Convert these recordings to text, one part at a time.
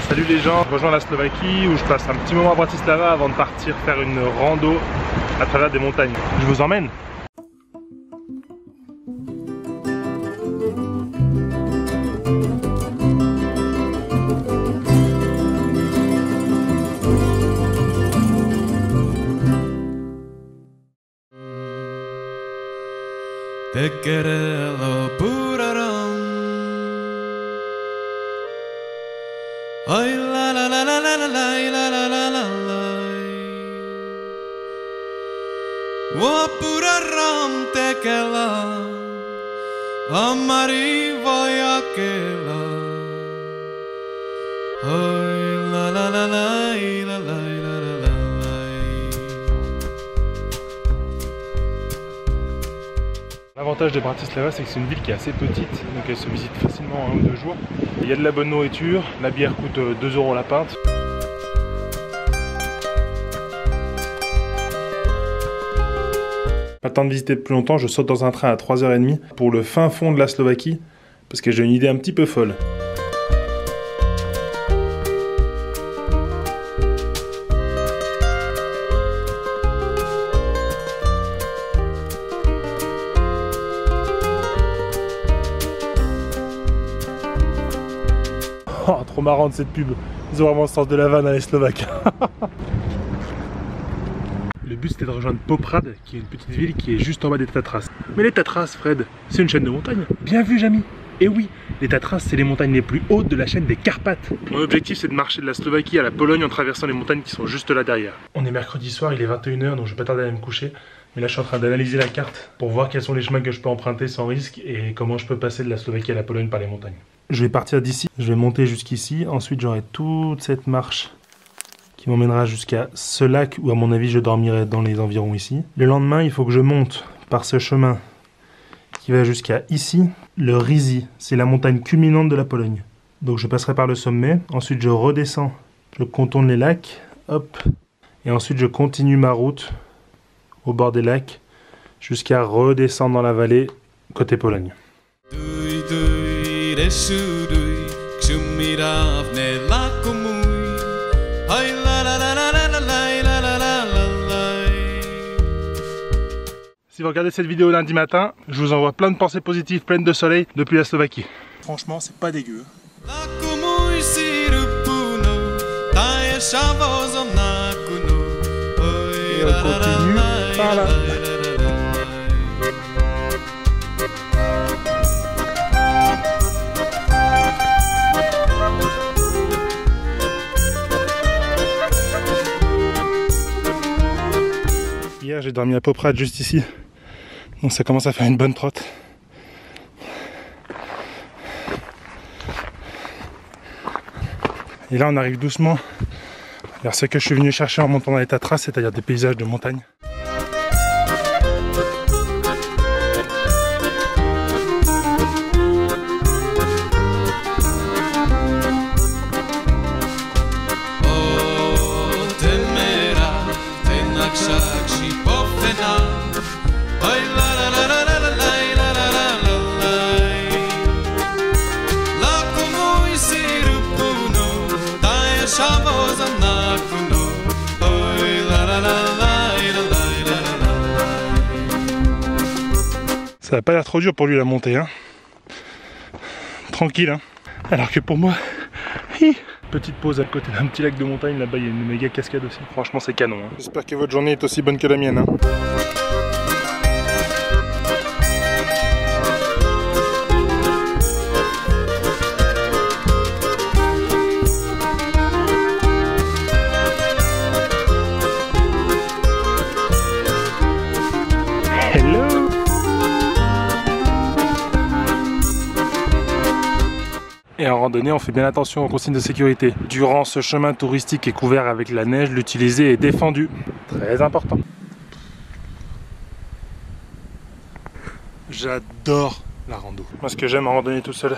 Salut les gens, je rejoins la Slovaquie où je passe un petit moment à Bratislava avant de partir faire une rando à travers des montagnes. Je vous emmène. Tekerelo puraram, oi la la la la la la la la la la la, wo puraram tekela, amari voyakela, oi la la la la la la la la. L'avantage de Bratislava, c'est que c'est une ville qui est assez petite, donc elle se visite facilement en 1 ou 2 jours. Il y a de la bonne nourriture, la bière coûte 2 € la pinte. Pas le temps de visiter plus longtemps, je saute dans un train à 3h30 pour le fin fond de la Slovaquie, parce que j'ai une idée un petit peu folle. Oh, trop marrante cette pub. Ils ont vraiment le sens de la vanne à les Slovaques. Le but c'était de rejoindre Poprad, qui est une petite ville qui est juste en bas des Tatras. Mais les Tatras, Fred, c'est une chaîne de montagnes. Bien vu, Jamy. Et oui, les Tatras, c'est les montagnes les plus hautes de la chaîne des Carpates. Mon objectif, c'est de marcher de la Slovaquie à la Pologne en traversant les montagnes qui sont juste là derrière. On est mercredi soir, il est 21 h, donc je vais pas tarder à aller me coucher. Mais là, je suis en train d'analyser la carte pour voir quels sont les chemins que je peux emprunter sans risque et comment je peux passer de la Slovaquie à la Pologne par les montagnes. Je vais partir d'ici, je vais monter jusqu'ici, ensuite j'aurai toute cette marche qui m'emmènera jusqu'à ce lac où à mon avis je dormirai dans les environs ici. Le lendemain, il faut que je monte par ce chemin qui va jusqu'à ici. Le Rizi, c'est la montagne culminante de la Pologne. Donc je passerai par le sommet, ensuite je redescends, je contourne les lacs, hop, et ensuite je continue ma route au bord des lacs jusqu'à redescendre dans la vallée côté Pologne. Si vous regardez cette vidéo lundi matin, je vous envoie plein de pensées positives, pleines de soleil depuis la Slovaquie. Franchement, c'est pas dégueu. Et on continue par là. Hier, j'ai dormi à Poprad juste ici. Donc ça commence à faire une bonne trotte. Et là on arrive doucement vers ce que je suis venu chercher en montant dans les Tatras, c'est-à-dire des paysages de montagne. Ça n'a pas l'air trop dur pour lui la montée, hein. Tranquille, hein. Alors que pour moi, petite pause à côté d'un petit lac de montagne, là-bas il y a une méga cascade aussi. Franchement c'est canon, hein. J'espère que votre journée est aussi bonne que la mienne, hein. Et en randonnée, on fait bien attention aux consignes de sécurité. Durant ce chemin touristique qui est couvert avec la neige, l'utiliser est défendu. Très important. J'adore la rando. Moi, ce que j'aime en randonnée tout seul,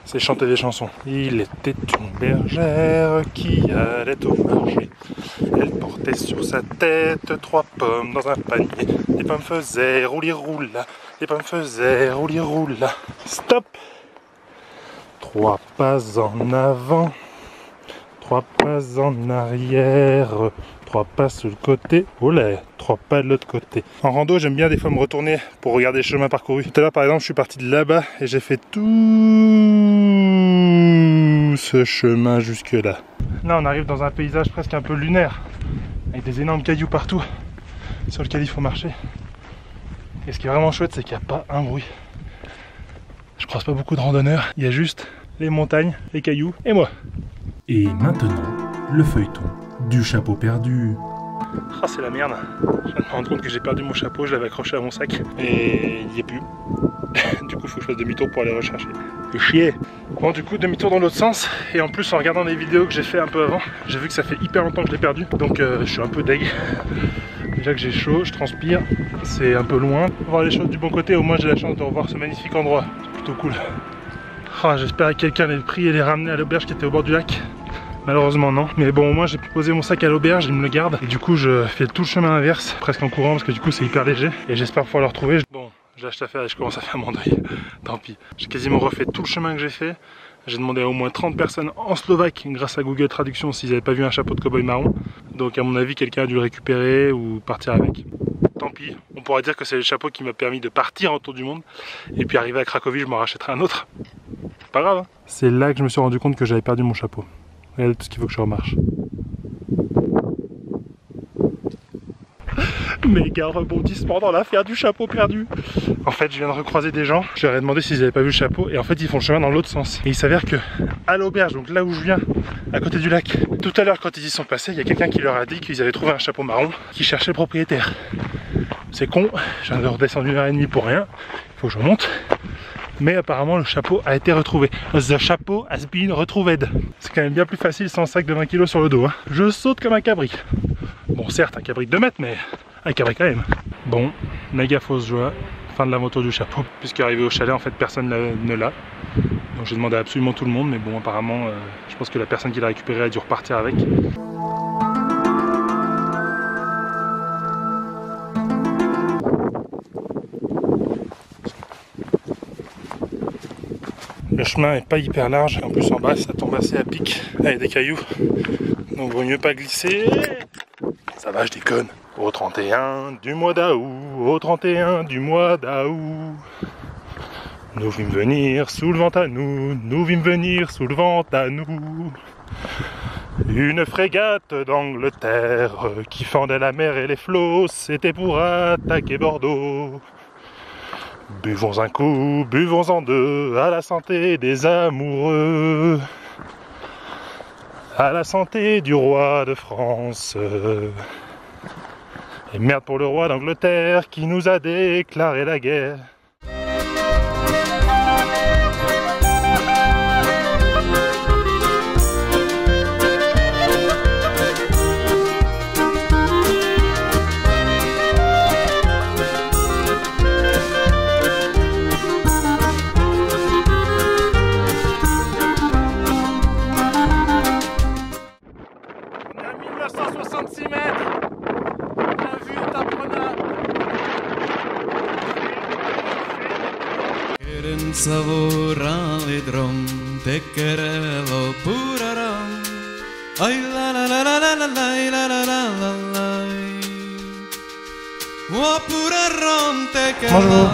c'est chanter des chansons. Il était une bergère qui allait au marché. Elle portait sur sa tête 3 pommes dans un panier. Les pommes faisaient roulis-roula. Les pommes faisaient roulis-roula. Stop! 3 pas en avant, 3 pas en arrière, 3 pas sur le côté, olé, 3 pas de l'autre côté. En rando, j'aime bien des fois me retourner pour regarder le chemin parcouru. Tout à l'heure, par exemple, je suis parti de là-bas et j'ai fait tout ce chemin jusque là. Là, on arrive dans un paysage presque un peu lunaire, avec des énormes cailloux partout sur lesquels il faut marcher. Et ce qui est vraiment chouette, c'est qu'il n'y a pas un bruit. Je croise pas beaucoup de randonneurs, il y a juste les montagnes, les cailloux et moi. Et maintenant, le feuilleton du chapeau perdu. Ah, c'est la merde. Je viens de me rendre compte que j'ai perdu mon chapeau, je l'avais accroché à mon sac et il n'y est plus. Du coup, il faut que je fasse demi-tour pour aller le rechercher. C'est chier. Bon, du coup, demi-tour dans l'autre sens. Et en plus, en regardant les vidéos que j'ai fait un peu avant, j'ai vu que ça fait hyper longtemps que je l'ai perdu. Donc, je suis un peu deg. Déjà que j'ai chaud, je transpire. C'est un peu loin. Pour voir les choses du bon côté, au moins j'ai la chance de revoir ce magnifique endroit. C'est plutôt cool. Ah, j'espère que quelqu'un l'ait pris et les ramené à l'auberge qui était au bord du lac. Malheureusement non, mais bon, au moins j'ai posé mon sac à l'auberge, il me le garde et du coup je fais tout le chemin inverse, presque en courant parce que du coup c'est hyper léger et j'espère pouvoir le retrouver. Bon, j'ai acheté à faire et je commence à faire mon deuil, tant pis. J'ai quasiment refait tout le chemin que j'ai fait. J'ai demandé à au moins 30 personnes en Slovaque grâce à Google Traduction s'ils n'avaient pas vu un chapeau de cow-boy marron. Donc à mon avis quelqu'un a dû le récupérer ou partir avec. Tant pis, on pourra dire que c'est le chapeau qui m'a permis de partir autour du monde et puis arrivé à Cracovie je m'en rachèterai un autre. Pas grave hein. C'est là que je me suis rendu compte que j'avais perdu mon chapeau. Regardez tout ce qu'il faut que je remarche. Méga rebondissement dans l'affaire du chapeau perdu. En fait, je viens de recroiser des gens. Je leur ai demandé s'ils n'avaient pas vu le chapeau. Et en fait, ils font le chemin dans l'autre sens. Et il s'avère que à l'auberge, donc là où je viens, à côté du lac, tout à l'heure, quand ils y sont passés, il y a quelqu'un qui leur a dit qu'ils avaient trouvé un chapeau marron qui cherchait le propriétaire. C'est con. Je viens de redescendre 1h30 pour rien. Il faut que je monte. Mais apparemment le chapeau a été retrouvé. The chapeau has been retrouved. C'est quand même bien plus facile sans sac de 20 kg sur le dos. Hein. Je saute comme un cabri. Bon certes un cabri de 2 mètres mais un cabri quand même. Bon, méga fausse joie. Fin de l'aventure du chapeau. Puisqu'arrivé au chalet en fait personne ne l'a. Donc j'ai demandé à absolument tout le monde. Mais bon apparemment je pense que la personne qui l'a récupéré a dû repartir avec. Le chemin est pas hyper large, en plus en bas ça tombe assez à pic avec des cailloux, donc vaut mieux pas glisser. Ça va, je déconne. Au 31 du mois d'août, au 31 du mois d'août, nous vîmes venir sous le vent à nous, nous vîmes venir sous le vent à nous. Une frégate d'Angleterre qui fendait la mer et les flots, c'était pour attaquer Bordeaux. Buvons un coup, buvons-en deux, à la santé des amoureux, à la santé du roi de France. Et merde pour le roi d'Angleterre qui nous a déclaré la guerre. Savora vedrom te querelo puraram. Ay la la la la la la la la la la la. O puraram te querelo.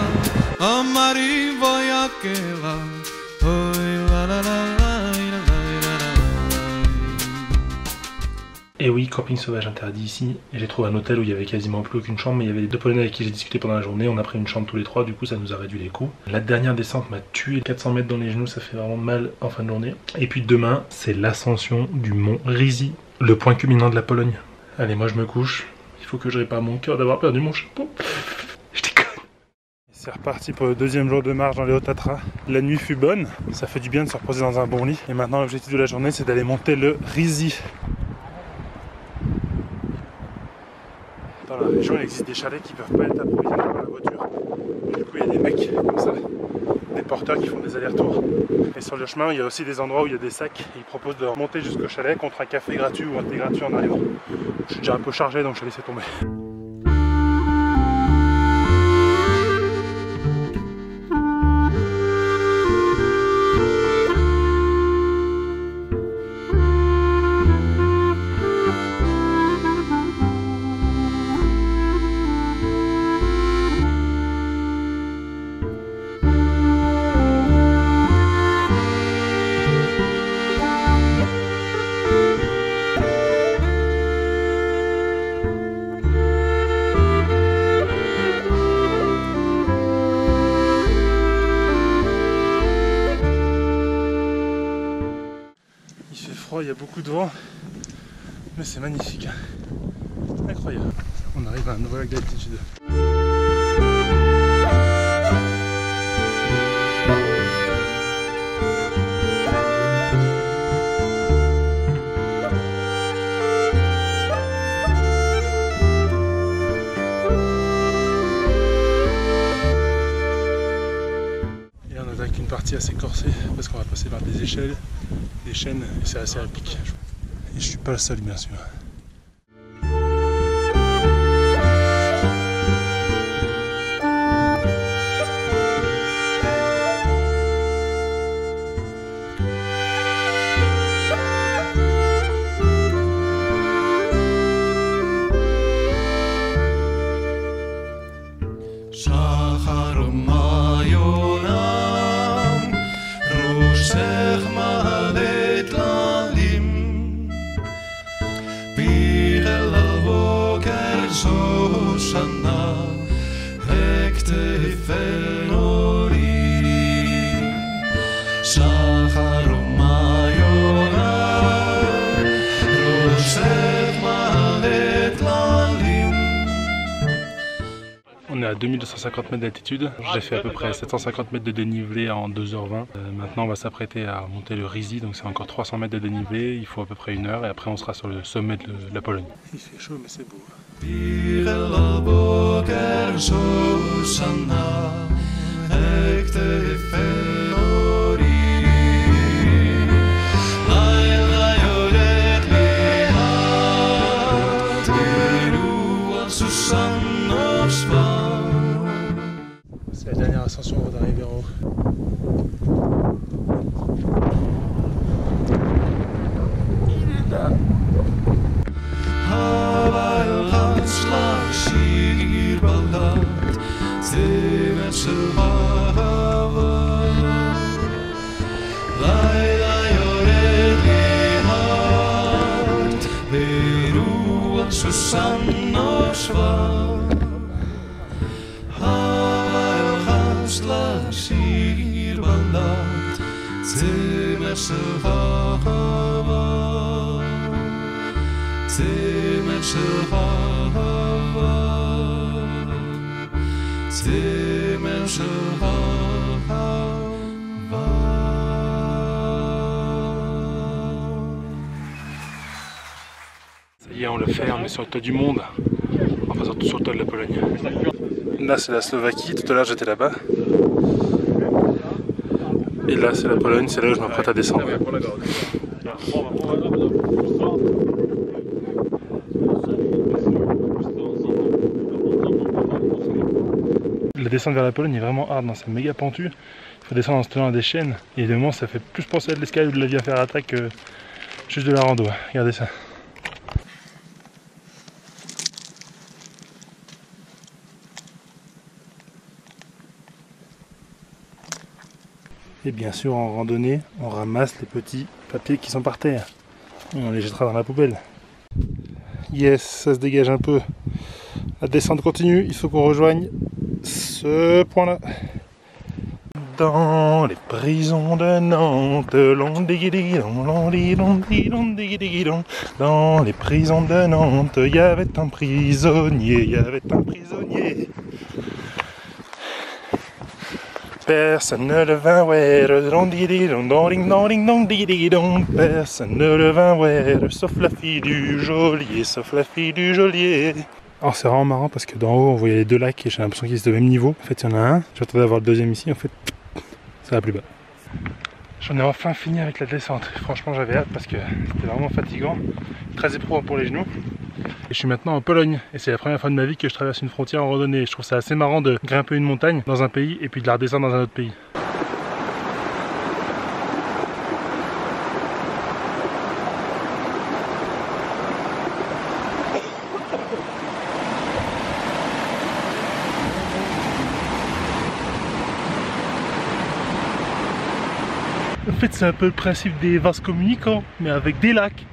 Amari voy a quela. Ay la la la la la la. Et oui, camping sauvage interdit ici. Et j'ai trouvé un hôtel où il y avait quasiment plus aucune chambre, mais il y avait les 2 Polonais avec qui j'ai discuté pendant la journée. On a pris une chambre tous les 3, du coup ça nous a réduit les coûts. La dernière descente m'a tué, 400 mètres dans les genoux, ça fait vraiment mal en fin de journée. Et puis demain, c'est l'ascension du mont Rizy, le point culminant de la Pologne. Allez, moi je me couche. Il faut que je répare mon cœur d'avoir perdu mon chapeau. Je déconne. C'est reparti pour le 2e jour de marche dans les Hauts-Tatras. La nuit fut bonne, ça fait du bien de se reposer dans un bon lit. Et maintenant l'objectif de la journée, c'est d'aller monter le Rizy. Dans la région, il existe des chalets qui peuvent pas être approvisionnés par la voiture. Et du coup, il y a des mecs comme ça, des porteurs qui font des allers-retours. Et sur le chemin, il y a aussi des endroits où il y a des sacs. Et ils proposent de remonter jusqu'au chalet contre un café gratuit ou un thé gratuit en arrivant. Je suis déjà un peu chargé, donc je vais laisser tomber. Il fait froid, il y a beaucoup de vent, mais c'est magnifique. Incroyable. On arrive à un nouveau lac d'altitude. Et on attaque une partie assez corsée parce qu'on va passer par des échelles, des chaînes, et c'est assez à pic. Et je suis pas le seul, bien sûr. On est à 2250 mètres d'altitude, j'ai fait à peu près 750 mètres de dénivelé en 2h20. Maintenant on va s'apprêter à monter le Rizi, donc c'est encore 300 mètres de dénivelé, il faut à peu près 1 heure et après on sera sur le sommet de la Pologne. Il fait chaud mais c'est beau. C'est la dernière ascension avant d'arriver en haut. Ça y est, on le fait, on est sur le toit du monde, enfin surtout sur le toit de la Pologne. Là c'est la Slovaquie, tout à l'heure j'étais là-bas. Et là c'est la Pologne, c'est là où je m'apprête à descendre. La descente vers la Pologne est vraiment hard, c'est méga pentu. Il faut descendre en se tenant à des chaînes. Et évidemment ça fait plus penser à de l'escalade ou de la via ferrata que juste de la rando. Regardez ça. Et bien sûr en randonnée, on ramasse les petits papiers qui sont par terre. Et on les jettera dans la poubelle. Yes, ça se dégage un peu. La descente continue, il faut qu'on rejoigne ce point là. Dans les prisons de Nantes, dans les prisons de Nantes, il y avait un prisonnier, Personne ne le vint voir, personne ne le vint voir, sauf la fille du geôlier, Alors c'est vraiment marrant parce que d'en haut on voyait les deux lacs et j'ai l'impression qu'ils étaient au même niveau. En fait il y en a un, j'attendais d'avoir le deuxième ici, en fait ça va plus bas. J'en ai enfin fini avec la descente. Franchement j'avais hâte parce que c'était vraiment fatigant, très éprouvant pour les genoux. Et je suis maintenant en Pologne et c'est la première fois de ma vie que je traverse une frontière en randonnée. Je trouve ça assez marrant de grimper une montagne dans un pays et puis de la redescendre dans un autre pays. En fait c'est un peu le principe des vases communicants mais avec des lacs.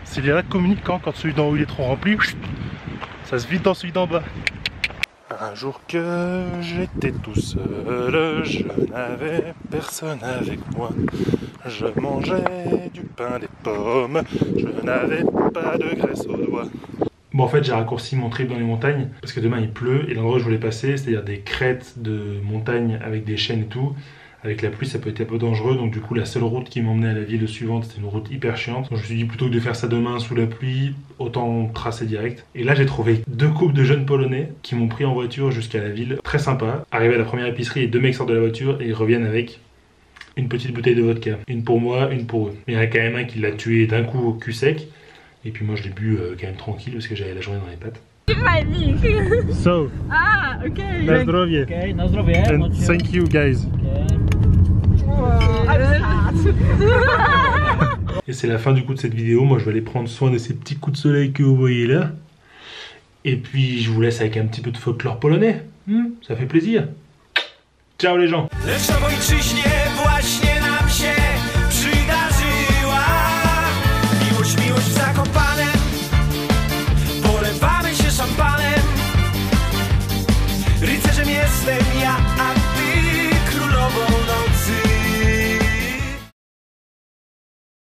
C'est les lacs communicants, quand celui d'en haut il est trop rempli, ça se vide dans celui d'en bas. Un jour que j'étais tout seul, je n'avais personne avec moi. je mangeais du pain, des pommes, je n'avais pas de graisse aux doigts. Bon, en fait, j'ai raccourci mon trip dans les montagnes parce que demain il pleut et l'endroit où je voulais passer, c'est-à-dire des crêtes de montagnes avec des chênes et tout. Avec la pluie, ça peut être un peu dangereux, donc du coup, la seule route qui m'emmenait à la ville suivante, c'était une route hyper chiante. Donc je me suis dit, plutôt que de faire ça demain sous la pluie, autant tracer direct. Et là, j'ai trouvé 2 couples de jeunes Polonais qui m'ont pris en voiture jusqu'à la ville. Très sympa. Arrivé à la première épicerie, les 2 mecs sortent de la voiture et ils reviennent avec une petite bouteille de vodka. Une pour moi, une pour eux. Mais il y en a quand même un qui l'a tué d'un coup au cul sec. Et puis moi, je l'ai bu quand même tranquille parce que j'avais la journée dans les pattes. So, okay. na zdrowie. Okay, na zdrowie. And thank you guys. Et c'est la fin du coup de cette vidéo. Moi je vais aller prendre soin de ces petits coups de soleil que vous voyez là. Et puis je vous laisse avec un petit peu de folklore polonais. Ça fait plaisir. Ciao les gens. Miłość w Zakopanem, polewamy się szampanem. Rycerzem jestem ja, a